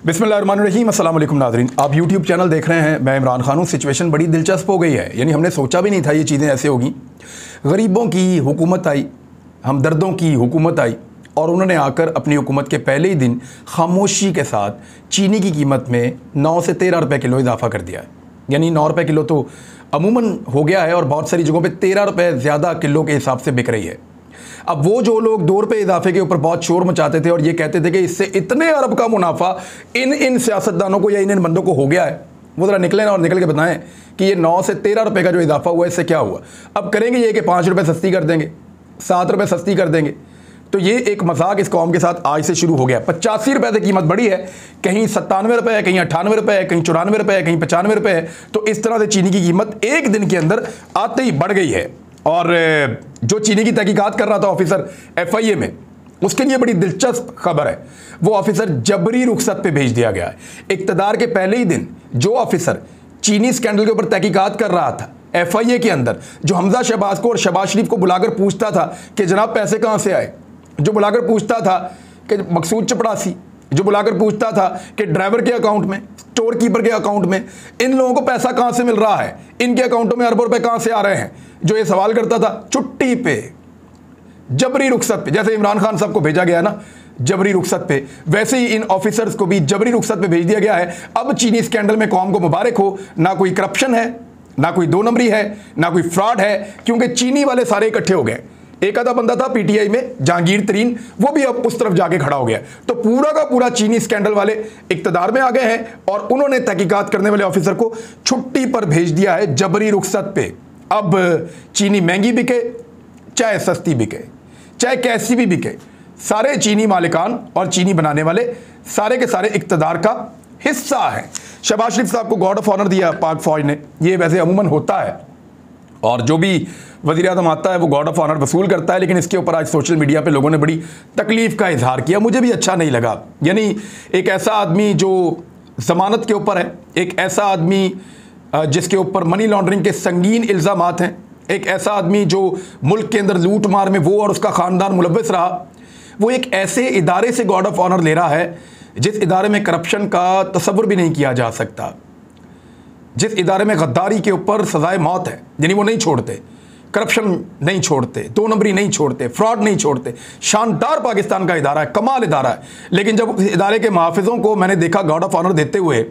बिस्मिल्लाहिर्रहमानिर्रहीम, अस्सलाम वालेकुम नाज़रीन। आप यूट्यूब चैनल देख रहे हैं, मैं इमरान खान हूँ। सिचुएशन बड़ी दिलचस्प हो गई है, यानी हमने सोचा भी नहीं था ये चीज़ें ऐसे होगी। गरीबों की हुकूमत आई, हमदर्दों की हुकूमत आई और उन्होंने आकर अपनी हुकूमत के पहले ही दिन खामोशी के साथ चीनी की कीमत में 9 से 13 रुपये किलो इजाफा कर दिया है। यानी 9 रुपये किलो तो अमूमन हो गया है और बहुत सारी जगहों पर 13 रुपये ज़्यादा किलो के हिसाब से बिक रही है। अब वो जो लोग 2 रुपये इजाफे के ऊपर बहुत शोर मचाते थे और ये कहते थे कि इससे इतने अरब का मुनाफा इन सियासतदानों को या इन बंदों को हो गया है, वो ज़रा निकलें और निकल के बताएं कि ये 9 से 13 रुपये का जो इजाफा हुआ है इससे क्या हुआ। अब करेंगे ये कि 5 रुपये सस्ती कर देंगे, 7 रुपये सस्ती कर देंगे। तो ये एक मजाक इस कौम के साथ आज से शुरू हो गया। 85 रुपये से कीमत बढ़ी है, कहीं 97 रुपये है, कहीं 98 रुपये है, कहीं 94 रुपये है, कहीं 95 रुपये है। तो इस तरह से चीनी की कीमत एक दिन के अंदर आते ही बढ़ गई है। और जो चीनी की तहकीकात कर रहा था ऑफिसर FIA में, उसके लिए बड़ी दिलचस्प खबर है। वो ऑफिसर जबरी रुखसत पे भेज दिया गया है। इक़्तिदार के पहले ही दिन जो ऑफिसर चीनी स्कैंडल के ऊपर तहकीकात कर रहा था FIA के अंदर, जो हमजा शहबाज को और शहबाज शरीफ को बुलाकर पूछता था कि जनाब पैसे कहाँ से आए, जो बुलाकर पूछता था कि मकसूद चपड़ासी, जो बुलाकर पूछता था कि ड्राइवर के अकाउंट में, स्टोर कीपर के अकाउंट में इन लोगों को पैसा कहाँ से मिल रहा है, इनके अकाउंटों में अरबों रुपए कहाँ से आ रहे हैं, जो ये सवाल करता था छुट्टी पे, जबरी रुखसत पे। जैसे इमरान खान साहब को भेजा गया ना जबरी रुखसत पे, वैसे ही इन ऑफिसर्स को भी जबरी रुखसत पे भेज दिया गया है। अब चीनी स्कैंडल में कौम को मुबारक हो, ना कोई करप्शन है, ना कोई 2 नंबरी है, ना कोई फ्रॉड है, क्योंकि चीनी वाले सारे इकट्ठे हो गए। एक आधा बंदा था PTI में जहांगीर तरीन, वो भी अब उस तरफ जाके खड़ा हो गया। तो पूरा का पूरा चीनी स्कैंडल वाले इक़्तिदार में आ गए हैं और उन्होंने तहकीकात करने वाले ऑफिसर को छुट्टी पर भेज दिया है जबरी रुखसत पे। अब चीनी महंगी बिके चाहे सस्ती बिके, चाहे कैसी भी बिके, सारे चीनी मालिकान और चीनी बनाने वाले सारे के सारे इक़्तिदार का हिस्सा है। शहबाज शरीफ साहब को गॉर्ड ऑफ ऑनर दिया पाक फौज ने, ये वैसे अमूमन होता है और जो भी वज़ीर आज़म आता है वो गॉर्ड ऑफ ऑनर वसूल करता है। लेकिन इसके ऊपर आज सोशल मीडिया पे लोगों ने बड़ी तकलीफ़ का इजहार किया, मुझे भी अच्छा नहीं लगा। यानी एक ऐसा आदमी जो ज़मानत के ऊपर है, एक ऐसा आदमी जिसके ऊपर मनी लॉन्ड्रिंग के संगीन इल्ज़ामात हैं, एक ऐसा आदमी जो मुल्क के अंदर लूट मार में वो और उसका ख़ानदान मुलव्वस रहा, वो एक ऐसे इदारे से गॉर्ड ऑफ ऑनर ले रहा है जिस इदारे में करप्शन का तसव्वुर भी नहीं किया जा सकता, जिस इदारे में गद्दारी के ऊपर सजाए मौत है। यानी वो नहीं छोड़ते, करप्शन नहीं छोड़ते, 2 नंबरी नहीं छोड़ते, फ्रॉड नहीं छोड़ते। शानदार पाकिस्तान का इदारा है, कमाल इदारा है। लेकिन जब उस इदारे के मुहाफ़िज़ों को मैंने देखा गॉर्ड ऑफ ऑनर देते हुए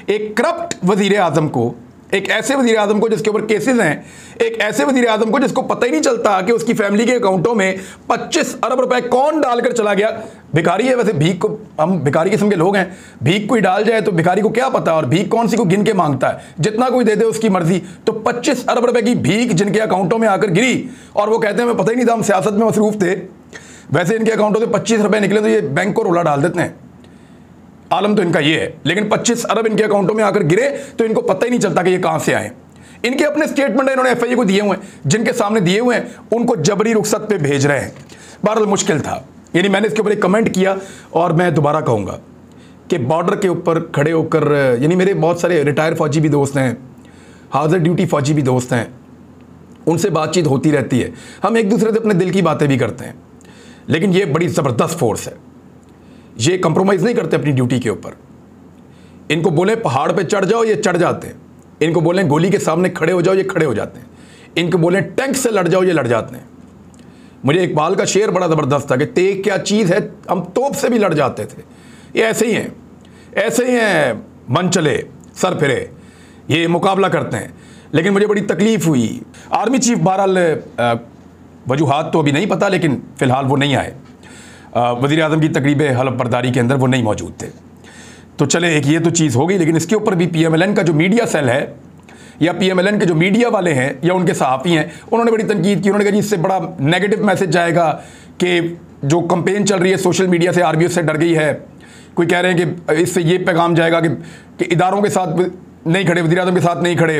एक करप्ट वज़ीर आज़म को, एक ऐसे वज़ीर आज़म को जिसके ऊपर केसेस हैं, एक ऐसे वज़ीर आज़म को जिसको पता ही नहीं चलता कि उसकी फैमिली के अकाउंटों में 25 अरब रुपए कौन डालकर चला गया। भिखारी है, वैसे भीख को, हम भिखारी किस्म के लोग हैं, भीख कोई डाल जाए तो भिखारी को क्या पता, और भीख कौन सी को गिन के मांगता है, जितना कोई दे दे उसकी मर्जी। तो 25 अरब रुपए की भीख जिनके अकाउंटों में आकर गिरी और वो कहते हैं हमें पता ही नहीं था, हम सियासत में मसरूफ़ थे। वैसे इनके अकाउंटों से 25 रुपये निकले तो ये बैंक को रोला डाल देते हैं, आलम तो इनका ये है। लेकिन 25 अरब इनके अकाउंटों में आकर गिरे तो इनको पता ही नहीं चलता कि ये कहाँ से आए। इनके अपने स्टेटमेंट इन्होंने FIA को दिए हुए हैं, जिनके सामने दिए हुए हैं, उनको जबरी रुखसत पे भेज रहे हैं। बहरहाल मुश्किल था। यानी मैंने इसके ऊपर एक कमेंट किया और मैं दोबारा कहूँगा कि बॉर्डर के ऊपर खड़े होकर, यानी मेरे बहुत सारे रिटायर फ़ौजी भी दोस्त हैं, हाज़िर ड्यूटी फ़ौजी भी दोस्त हैं, उनसे बातचीत होती रहती है, हम एक दूसरे से अपने दिल की बातें भी करते हैं। लेकिन ये बड़ी ज़बरदस्त फोर्स है, ये कंप्रोमाइज़ नहीं करते अपनी ड्यूटी के ऊपर। इनको बोले पहाड़ पे चढ़ जाओ, ये चढ़ जाते हैं। इनको बोले गोली के सामने खड़े हो जाओ, ये खड़े हो जाते हैं। इनको बोले टैंक से लड़ जाओ, ये लड़ जाते हैं। मुझे इकबाल का शेर बड़ा ज़बरदस्त था कि तेग क्या चीज़ है, हम तोप से भी लड़ जाते थे। ये ऐसे ही हैं, ऐसे ही हैं, मन चले सर फिरे, ये मुकाबला करते हैं। लेकिन मुझे बड़ी तकलीफ़ हुई, आर्मी चीफ बहरहाल वजूहात तो अभी नहीं पता, लेकिन फ़िलहाल वो नहीं आए, वज़ीर आज़म की तकरीब हलफ बर्दारी के अंदर वो नहीं मौजूद थे। तो चले, एक ये तो चीज़ हो गई। लेकिन इसके ऊपर भी PMLN का जो मीडिया सेल है या PMLN के जो मीडिया वाले हैं या उनके सहाफ़ी हैं, उन्होंने बड़ी तनकीद की। उन्होंने कहा जी इससे बड़ा नेगेटिव मैसेज जाएगा कि जो कंपेन चल रही है सोशल मीडिया से, आर्मी उससे डर गई है। कोई कह रहे हैं कि इससे ये पैगाम जाएगा कि इदारों के साथ नहीं खड़े, वज़ीर आज़म के साथ नहीं खड़े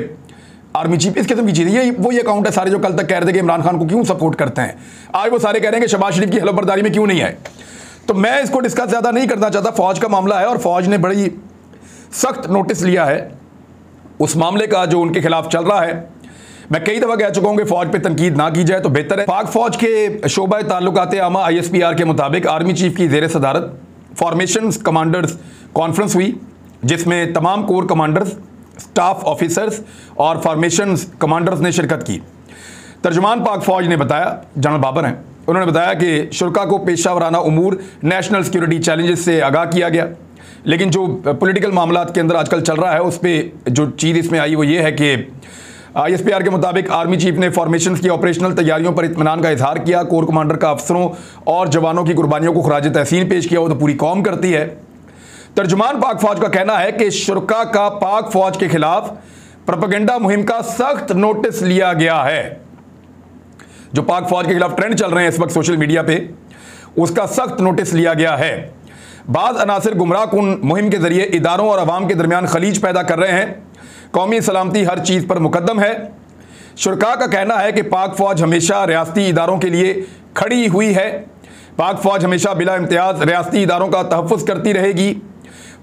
आर्मी चीफ, इस किस्म की चीज़। ये वो अकाउंट है सारे जो कल तक कह रहे थे कि इमरान खान को क्यों सपोर्ट करते हैं, आज वो सारे कह रहे हैं कि शहबाज शरीफ की हलफ बर्दारी में क्यों नहीं आए। तो मैं इसको डिस्कस ज़्यादा नहीं करना चाहता। फ़ौज का मामला है और फ़ौज ने बड़ी सख्त नोटिस लिया है उस मामले का जो उनके खिलाफ चल रहा है। मैं कई दफ़ा कह चुका हूँ कि फ़ौज पे तनकीद ना की जाए तो बेहतर है। पाक फ़ौज के शोबा ताल्लुकात आमा ISPR के मुताबिक आर्मी चीफ की ज़ेर सदारत फॉर्मेशन कमांडर्स कॉन्फ्रेंस हुई जिसमें तमाम कोर कमांडर्स, स्टाफ ऑफिसर्स और फॉर्मेशन कमांडर्स ने शिरकत की। तर्जुमान पाक फौज ने बताया, जनरल बाबर हैं, उन्होंने बताया कि शुरका को पेशा वराना उमूर, नेशनल सिक्योरिटी चैलेंजेस से आगाह किया गया। लेकिन जो पॉलिटिकल मामलात के अंदर आजकल चल रहा है उस पर जो चीज़ इसमें आई वो ये है कि ISPR के मुताबिक आर्मी चीफ ने फॉर्मेशन की ऑपरेशनल तैयारियों पर इत्मीनान का इजहार किया। कोर कमांडर का अफसरों और जवानों की कुर्बानियों को खराज तहसीन पेश किया, वो तो पूरी कौम करती है। तर्जुमान पाक फौज का कहना है कि शुरका का पाक फौज के खिलाफ प्रोपेगेंडा मुहिम का सख्त नोटिस लिया गया है। जो पाक फौज के खिलाफ ट्रेंड चल रहे हैं इस वक्त सोशल मीडिया पे, उसका सख्त नोटिस लिया गया है। बाज़ अनासिर गुमराह कुन मुहिम के जरिए इदारों और अवाम के दरमियान खलीज पैदा कर रहे हैं। कौमी सलामती हर चीज़ पर मुकद्दम है। शुरका का कहना है कि पाक फौज हमेशा रियासती इदारों के लिए खड़ी हुई है। पाक फौज हमेशा बिला इम्तियाज़ रियासती इदारों का तहफ़्फ़ुज़ करती रहेगी।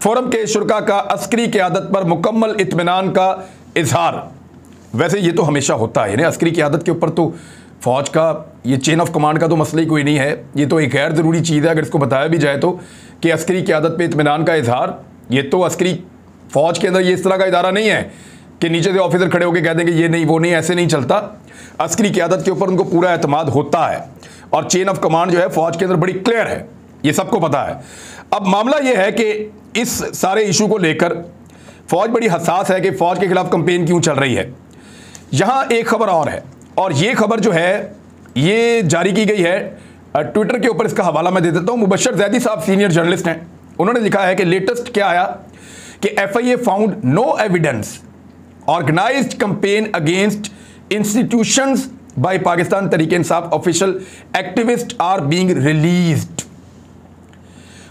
फोरम के शुरका का अस्करी क़यादत पर मुकम्मल इत्मीनान का इजहार। वैसे ये तो हमेशा होता है, यानी अस्करी क़यादत के ऊपर तो फौज का ये चेन ऑफ कमांड का तो मसला ही कोई नहीं है। ये तो एक गैर ज़रूरी चीज़ है अगर इसको बताया भी जाए तो, कि अस्करी क़यादत पे इत्मीनान का इजहार। ये तो अस्करी फौज के अंदर ये इस तरह का इदारा नहीं है कि नीचे से ऑफिसर खड़े होकर कह देंगे ये नहीं वो नहीं, ऐसे नहीं चलता। अस्करी क़यादत के ऊपर उनको पूरा एतमाद होता है और चेन ऑफ कमांड जो है फौज के अंदर बड़ी क्लियर है, ये सबको पता है। अब मामला ये है कि इस सारे इशू को लेकर फौज बड़ी हसास है कि फौज के खिलाफ कंपेन क्यों चल रही है। यहाँ एक खबर और है, और ये खबर जो है ये जारी की गई है ट्विटर के ऊपर। इसका हवाला मैं दे देता हूँ। मुबशर जैदी साहब सीनियर जर्नलिस्ट हैं, उन्होंने लिखा है कि लेटेस्ट क्या आया कि FIA found no evidence organised campaign against institutions by Pakistan Tehreek Insaf official activist are being released.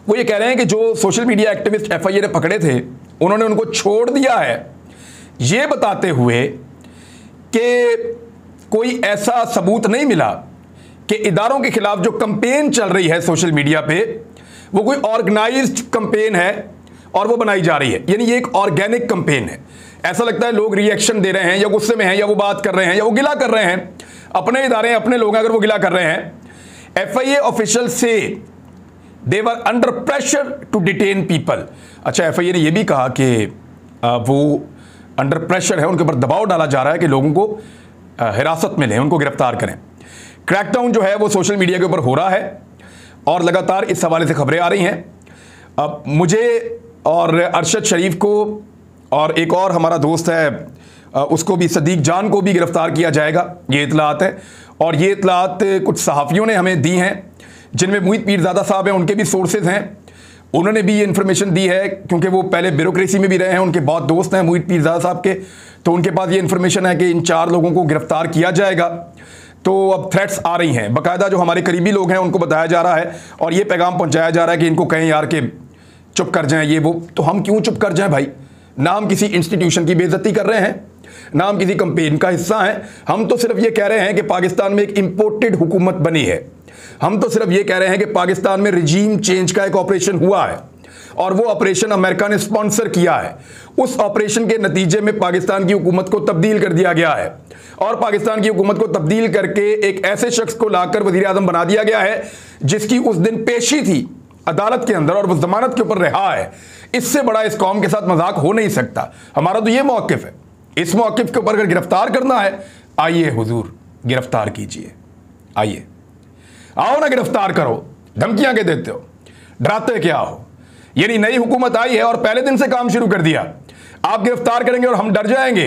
वो ये कह रहे हैं कि जो सोशल मीडिया एक्टिविस्ट FIA ने पकड़े थे उन्होंने उनको छोड़ दिया है, ये बताते हुए कि कोई ऐसा सबूत नहीं मिला कि इदारों के खिलाफ जो कंपेन चल रही है सोशल मीडिया पे वो कोई ऑर्गेनाइज्ड कंपेन है और वो बनाई जा रही है। यानी ये एक ऑर्गेनिक कंपेन है। ऐसा लगता है लोग रिएक्शन दे रहे हैं या गुस्से में हैं या वो बात कर रहे हैं या वो गिला कर रहे हैं, अपने इदारे अपने लोग अगर वो गिला कर रहे हैं। FIA ऑफिशियल से they were under pressure to detain people. अच्छा, FIA ने यह भी कहा कि वो अंडर प्रेशर है, उनके ऊपर दबाव डाला जा रहा है कि लोगों को हिरासत में लें, उनको गिरफ्तार करें। क्रैकडाउन जो है वो सोशल मीडिया के ऊपर हो रहा है और लगातार इस हवाले से खबरें आ रही हैं। अब मुझे और अरशद शरीफ को और एक और हमारा दोस्त है उसको भी, सदीक जान को भी गिरफ्तार किया जाएगा, ये इतलात है। और ये इतलात कुछ सहाफ़ियों ने हमें दी हैं, जिनमें मोहित पीरज़ादा साहब हैं, उनके भी सोर्सेज हैं, उन्होंने भी ये इन्फॉर्मेशन दी है क्योंकि वो पहले ब्यूरोक्रेसी में भी रहे हैं, उनके बहुत दोस्त हैं मोहित पीरज़ादा साहब के, तो उनके पास ये इन्फॉर्मेशन है कि इन 4 लोगों को गिरफ्तार किया जाएगा। तो अब थ्रेट्स आ रही हैं, बाकायदा जो हमारे करीबी लोग हैं उनको बताया जा रहा है और ये पैगाम पहुंचाया जा रहा है कि इनको कहें यार कि चुप कर जाएं ये वो। तो हम क्यों चुप कर जाएं भाई? ना हम किसी इंस्टीट्यूशन की बेइज्जती कर रहे हैं, ना हम किसी कंपेन का हिस्सा हैं। हम तो सिर्फ ये कह रहे हैं कि पाकिस्तान में एक इम्पोर्टेड हुकूमत बनी है। हम तो सिर्फ ये कह रहे हैं कि पाकिस्तान में रिजीम चेंज का एक ऑपरेशन हुआ है और वो ऑपरेशन अमेरिका ने स्पॉन्सर किया है। उस ऑपरेशन के नतीजे में पाकिस्तान की हुकूमत को तब्दील कर दिया गया है और पाकिस्तान की हुकूमत को तब्दील करके एक ऐसे शख्स को लाकर वज़ीर आज़म बना दिया गया है जिसकी उस दिन पेशी थी अदालत के अंदर और वो जमानत के ऊपर रहा है। इससे बड़ा इस कौम के साथ मजाक हो नहीं सकता। हमारा तो ये मौक़िफ़ है। इस मौक़िफ़ के ऊपर अगर गिरफ्तार करना है, आइए हुजूर गिरफ्तार कीजिए, आइए आओ ना, गिरफ्तार करो। धमकियां के देते हो, डराते क्या हो? यानी नई हुकूमत आई है और पहले दिन से काम शुरू कर दिया, आप गिरफ्तार करेंगे और हम डर जाएंगे।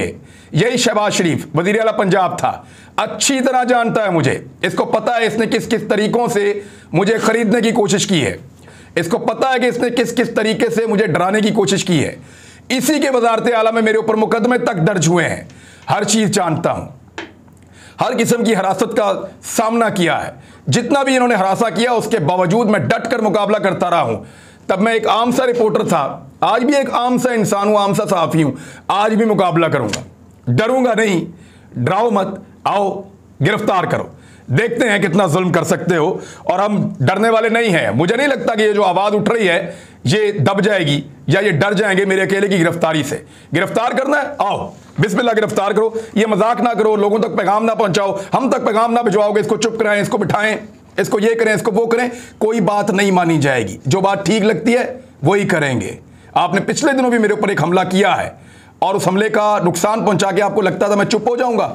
यही शहबाज शरीफ वज़ीर आला पंजाब था, अच्छी तरह जानता है मुझे, इसको पता है इसने किस किस तरीकों से मुझे खरीदने की कोशिश की है, इसको पता है कि इसने किस किस तरीके से मुझे डराने की कोशिश की है। इसी के वज़ारत आला में मेरे ऊपर मुकदमे तक दर्ज हुए हैं। हर चीज़ जानता हूँ, हर किस्म की हरासत का सामना किया है। जितना भी इन्होंने हरासा किया उसके बावजूद मैं डट कर मुकाबला करता रहा हूँ। तब मैं एक आम सा रिपोर्टर था, आज भी एक आम सा इंसान हूँ, आम सा सहाफ़ी हूँ, आज भी मुकाबला करूँगा, डरूंगा नहीं। डराओ मत, आओ गिरफ्तार करो, देखते हैं कितना जुल्म कर सकते हो। और हम डरने वाले नहीं हैं। मुझे नहीं लगता कि ये जो आवाज़ उठ रही है ये दब जाएगी या ये डर जाएंगे मेरे अकेले की गिरफ्तारी से। गिरफ्तार करना है, आओ बिस्मिल्लाह गिरफ्तार करो। ये मजाक ना करो, लोगों तक पैगाम ना पहुंचाओ, हम तक पैगाम ना भिजवाओगे, इसको चुप कराएं, इसको बिठाएं, इसको ये करें, इसको वो करें, कोई बात नहीं मानी जाएगी। जो बात ठीक लगती है वही करेंगे। आपने पिछले दिनों भी मेरे ऊपर एक हमला किया है और उस हमले का नुकसान पहुंचा के आपको लगता था मैं चुप हो जाऊंगा।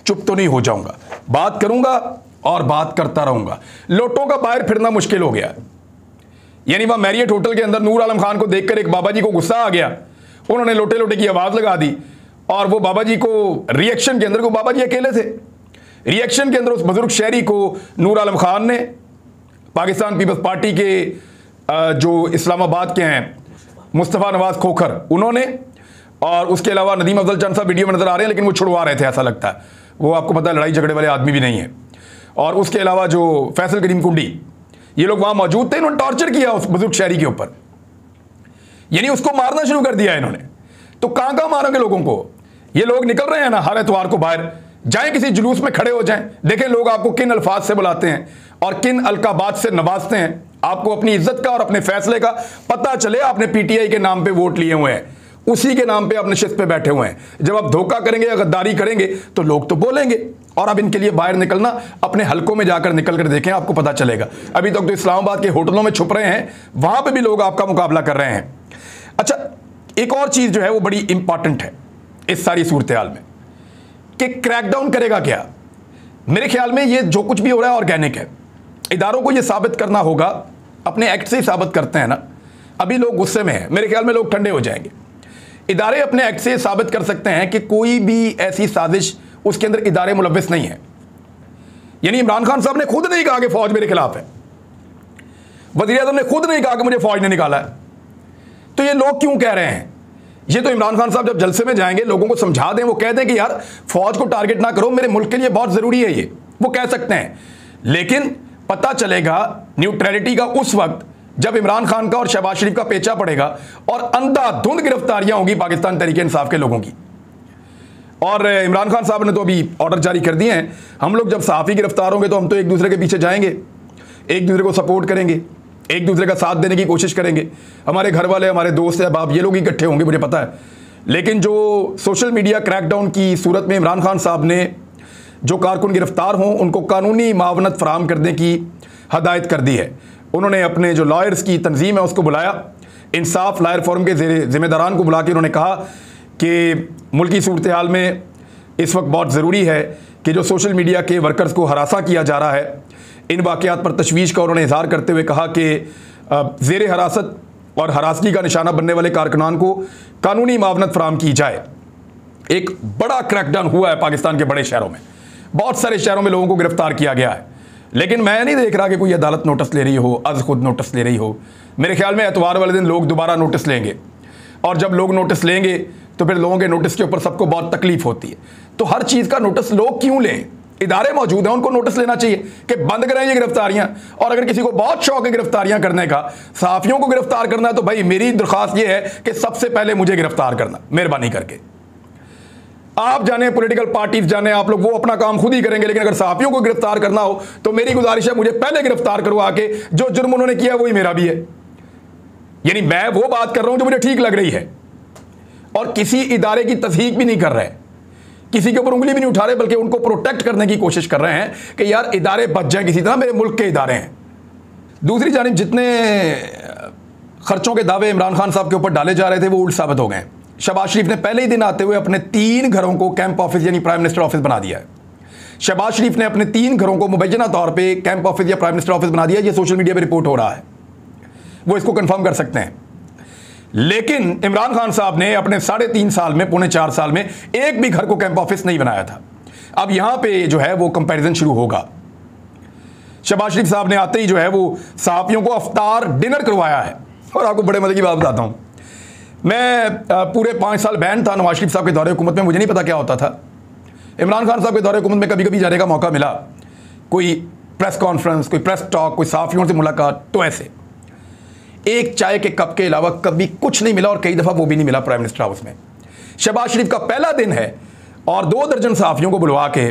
चुप तो नहीं हो जाऊंगा, बात करूंगा और बात करता रहूंगा। लोटों का बाहर फिरना मुश्किल हो गया। यानी वहां मैरियट होटल के अंदर नूर आलम खान को देखकर एक बाबा जी को गुस्सा आ गया, उन्होंने लोटे लोटे की आवाज लगा दी और वो बाबा जी को रिएक्शन के अंदर, को बाबा जी अकेले थे, रिएक्शन के अंदर उस बुजुर्ग शहरी को नूर आलम खान ने, पाकिस्तान पीपल्स पार्टी के जो इस्लामाबाद के हैं मुस्तफ़ा नवाज खोखर, उन्होंने, और उसके अलावा नदीम अफजल चंद साहब वीडियो में नजर आ रहे हैं लेकिन वो छुड़वा रहे थे, ऐसा लगता है, वो आपको पता है लड़ाई झगड़े वाले आदमी भी नहीं है। और उसके अलावा जो फैसल करीम कुंडी, ये लोग वहां मौजूद थे, इन्होंने टॉर्चर किया उस बुजुर्ग शहरी के ऊपर, यानी उसको मारना शुरू कर दिया इन्होंने। तो कहां कहां मारोगे लोगों को? ये लोग निकल रहे हैं ना हर एतवार को बाहर, जाएं किसी जुलूस में खड़े हो जाएं, देखें लोग आपको किन अल्फाज से बुलाते हैं और किन अलकाबात से नवाजते हैं, आपको अपनी इज्जत का और अपने फैसले का पता चले। आपने पीटीआई के नाम पे वोट लिए हुए हैं, उसी के नाम पे अपने शिस्त पे बैठे हुए हैं। जब आप धोखा करेंगे या गद्दारी करेंगे तो लोग तो बोलेंगे, और अब इनके लिए बाहर निकलना, अपने हलकों में जाकर निकल कर देखें, आपको पता चलेगा। अभी तक तो इस्लामाबाद के होटलों में छुप रहे हैं, वहां पे भी लोग आपका मुकाबला कर रहे हैं। अच्छा, एक और चीज जो है वो बड़ी इंपॉर्टेंट है इस सारी सूरत हाल में, कि क्रैकडाउन करेगा क्या। मेरे ख्याल में ये जो कुछ भी हो रहा है ऑर्गेनिक है। इदारों को ये साबित करना होगा, अपने एक्ट से ही साबित करते हैं ना। अभी लोग गुस्से में हैं, मेरे ख्याल में लोग ठंडे हो जाएंगे। इदारे अपने एक्ट से साबित कर सकते हैं कि कोई भी ऐसी साजिश, उसके अंदर इदारे मुलव्विस नहीं है। यानी इमरान खान साहब ने खुद नहीं कहा कि फौज मेरे खिलाफ है, वज़ीर आज़म ने खुद नहीं कहा कि मुझे फौज ने निकाला है। तो ये लोग क्यों कह रहे हैं? ये तो इमरान खान साहब जब जलसे में जाएंगे लोगों को समझा दें, वो कह दें कि यार फौज को टारगेट ना करो, मेरे मुल्क के लिए बहुत जरूरी है, ये वो कह सकते हैं। लेकिन पता चलेगा न्यूट्रलिटी का उस वक्त जब इमरान खान का और शहबाज शरीफ का पेचा पड़ेगा और अंधाधुंध गिरफ्तारियां होंगी पाकिस्तान तहरीक इंसाफ के लोगों की। और इमरान खान साहब ने तो अभी ऑर्डर जारी कर दिए हैं, हम लोग जब सहाफ़ी गिरफ्तार होंगे तो हम तो एक दूसरे के पीछे जाएंगे, एक दूसरे को सपोर्ट करेंगे, एक दूसरे का साथ देने की कोशिश करेंगे। हमारे घर वाले, हमारे दोस्त, अहबाब, ये लोग इकट्ठे होंगे, मुझे पता है। लेकिन जो सोशल मीडिया क्रैकडाउन की सूरत में इमरान खान साहब ने जो कारकुन गिरफ्तार हों उनको कानूनी मावनत फराहम करने की हदायत कर दी है। उन्होंने अपने जो लॉयर्स की तंजीम है उसको बुलाया, इंसाफ लॉयर फोरम के ज़िम्मेदारान को बुला के उन्होंने कहा कि मुल्की सूरत हाल में इस वक्त बहुत ज़रूरी है कि जो सोशल मीडिया के वर्कर्स को हरासा किया जा रहा है, इन वाक़यात पर तशवीश का उन्होंने इजहार करते हुए कहा कि ज़ेर हरासत और हरासगी का निशाना बनने वाले कारकुनान को कानूनी मावनत फराहम की जाए। एक बड़ा क्रैकडाउन हुआ है पाकिस्तान के बड़े शहरों में, बहुत सारे शहरों में लोगों को गिरफ्तार किया गया है, लेकिन मैं नहीं देख रहा कि कोई अदालत नोटिस ले रही हो, अज खुद नोटिस ले रही हो। मेरे ख्याल में एतवार वाले दिन लोग दोबारा नोटिस लेंगे, और जब लोग नोटिस लेंगे तो फिर लोगों के नोटिस के ऊपर सबको बहुत तकलीफ होती है। तो हर चीज़ का नोटिस लोग क्यों लें? इदारे मौजूद हैं, उनको नोटिस लेना चाहिए कि बंद करें ये गिरफ्तारियां। और अगर किसी को बहुत शौक है गिरफ्तारियां करने का, सहाफ़ियों को गिरफ्तार करना है, तो भाई मेरी दरख्वास्त ये है कि सबसे पहले मुझे गिरफ्तार करना, मेहरबानी करके। आप जाने, पॉलिटिकल पार्टीज जाने, आप लोग वो अपना काम खुद ही करेंगे, लेकिन अगर सहाफ़ियों को गिरफ्तार करना हो तो मेरी गुजारिश है मुझे पहले गिरफ्तार करवा के जो जुर्म उन्होंने किया वही मेरा भी है। यानी मैं वो बात कर रहा हूं जो मुझे ठीक लग रही है, और किसी इदारे की तस्दीक भी नहीं कर रहे, किसी के ऊपर उंगली भी नहीं उठा रहे, बल्कि उनको प्रोटेक्ट करने की कोशिश कर रहे हैं कि यार इदारे बच जाएं किसी तरह, मेरे मुल्क के इदारे हैं। दूसरी जानिब जितने खर्चों के दावे इमरान खान साहब के ऊपर डाले जा रहे थे वो उल्ट साबित हो गए। शहबाज शरीफ ने पहले ही दिन आते हुए अपने 3 घरों को कैंप ऑफिस यानी प्राइम मिनिस्टर ऑफिस बना दिया है। शहबाज शरीफ ने अपने 3 घरों को मुबैना तौर पे कैंप ऑफिस या प्राइम मिनिस्टर ऑफिस बना दिया। ये सोशल मीडिया पे रिपोर्ट हो रहा है, वो इसको कंफर्म कर सकते हैं। लेकिन इमरान खान साहब ने अपने 3.5 साल में, पौने 4 साल में एक भी घर को कैंप ऑफिस नहीं बनाया था। अब यहां पे जो है वो कंपैरिजन शुरू होगा। शहबाज शरीफ साहब ने आते ही जो है वो सहाफ़ियों को अफ्तार डिनर करवाया है। और आपको बड़े मजे की बात बताता हूं, मैं पूरे 5 साल बैन था नवाज शरीफ साहब के दौरे हुकूमत में, मुझे नहीं पता क्या होता था। इमरान खान साहब के दौरे हुकूमत में कभी कभी जाने का मौका मिला, कोई प्रेस कॉन्फ्रेंस, कोई प्रेस टॉक, कोई सहाफ़ियों से मुलाकात, तो ऐसे एक चाय के कप के अलावा कभी कुछ नहीं मिला, और कई दफ़ा वो भी नहीं मिला प्राइम मिनिस्टर हाउस में। शहबाज शरीफ का पहला दिन है और 2 दर्जन सहाफ़ियों को बुलवा के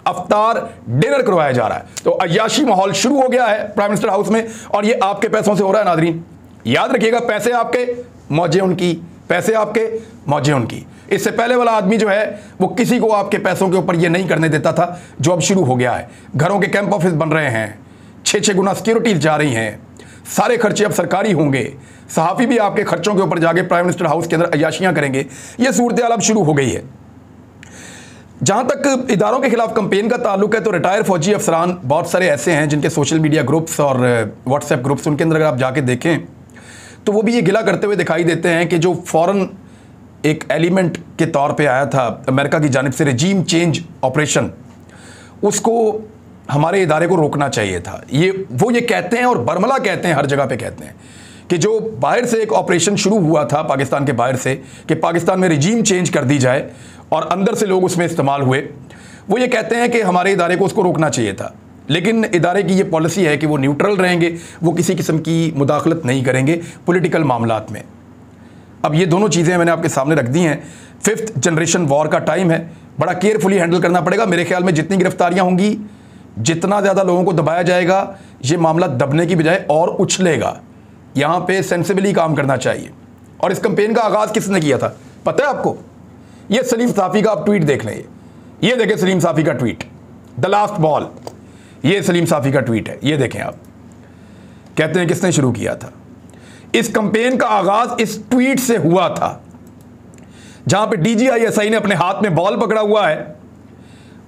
अफ्तार डिनर करवाया जा रहा है। तो अय्याशी माहौल शुरू हो गया है प्राइम मिनिस्टर हाउस में, और ये आपके पैसों से हो रहा है। नादरीन याद रखिएगा, पैसे आपके, मौजें उनकी, पैसे आपके, मौजें उनकी। इससे पहले वाला आदमी जो है वो किसी को आपके पैसों के ऊपर ये नहीं करने देता था, जो अब शुरू हो गया है। घरों के कैंप ऑफिस बन रहे हैं, 6-6 गुना सिक्योरिटीज जा रही हैं, सारे खर्चे अब सरकारी होंगे, सहाफ़ी भी आपके खर्चों के ऊपर जाके प्राइम मिनिस्टर हाउस के अंदर अय्याशियाँ करेंगे। ये सूरत हाल अब शुरू हो गई है। जहाँ तक इदारों के खिलाफ कंपेन का ताल्लुक है तो रिटायर फौजी अफसरान बहुत सारे ऐसे हैं जिनके सोशल मीडिया ग्रुप्स और व्हाट्सएप ग्रुप्स, उनके अंदर अगर आप जाके देखें तो वो भी ये गिला करते हुए दिखाई देते हैं कि जो फ़ौरन एक एलिमेंट के तौर पे आया था अमेरिका की जानिब से रजीम चेंज ऑपरेशन, उसको हमारे इदारे को रोकना चाहिए था। वो ये कहते हैं और बरमला कहते हैं, हर जगह पे कहते हैं कि जो बाहर से एक ऑपरेशन शुरू हुआ था पाकिस्तान के बाहर से कि पाकिस्तान में रजीम चेंज कर दी जाए और अंदर से लोग उसमें इस्तेमाल हुए, वो ये कहते हैं कि हमारे इदारे को उसको रोकना चाहिए था। लेकिन इदारे की ये पॉलिसी है कि वो न्यूट्रल रहेंगे, वो किसी किस्म की मुदाखलत नहीं करेंगे पॉलिटिकल मामलात में। अब ये दोनों चीज़ें मैंने आपके सामने रख दी हैं। 5th जनरेशन वॉर का टाइम है, बड़ा केयरफुली हैंडल करना पड़ेगा। मेरे ख्याल में जितनी गिरफ्तारियां होंगी, जितना ज़्यादा लोगों को दबाया जाएगा, ये मामला दबने की बजाय और उछलेगा। यहाँ पे सेंसिबली काम करना चाहिए। और इस कैंपेन का आगाज़ किसने किया था पता है आपको? ये सलीम साफ़ी का आप ट्वीट देख लें। ये देखें सलीम साफ़ी का ट्वीट, द लास्ट बॉल। ये सलीम साफ़ी का ट्वीट है, ये देखें आप। कहते हैं किसने शुरू किया था? इस कैंपेन का आगाज़ इस ट्वीट से हुआ था, जहां पे DGISI ने अपने हाथ में बॉल पकड़ा हुआ है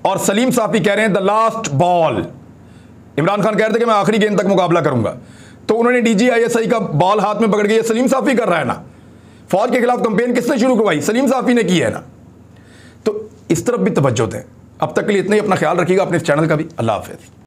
और सलीम साफ़ी कह रहे हैं the last ball. Imran Khan कह रहे थे कि मैं आखिरी गेंद तक मुकाबला करूंगा, तो उन्होंने DGISI का बॉल हाथ में पकड़ के, ये सलीम साफ़ी कर रहा है ना। फौज के खिलाफ कैंपेन किसने शुरू करवाई? सलीम साफ़ी ने की है ना। तो इस तरफ भी तवज्जो दें। अब तक के लिए इतना ही। अपना ख्याल रखिएगा, अपने इस चैनल का भी। अल्लाह हाफ़िज़।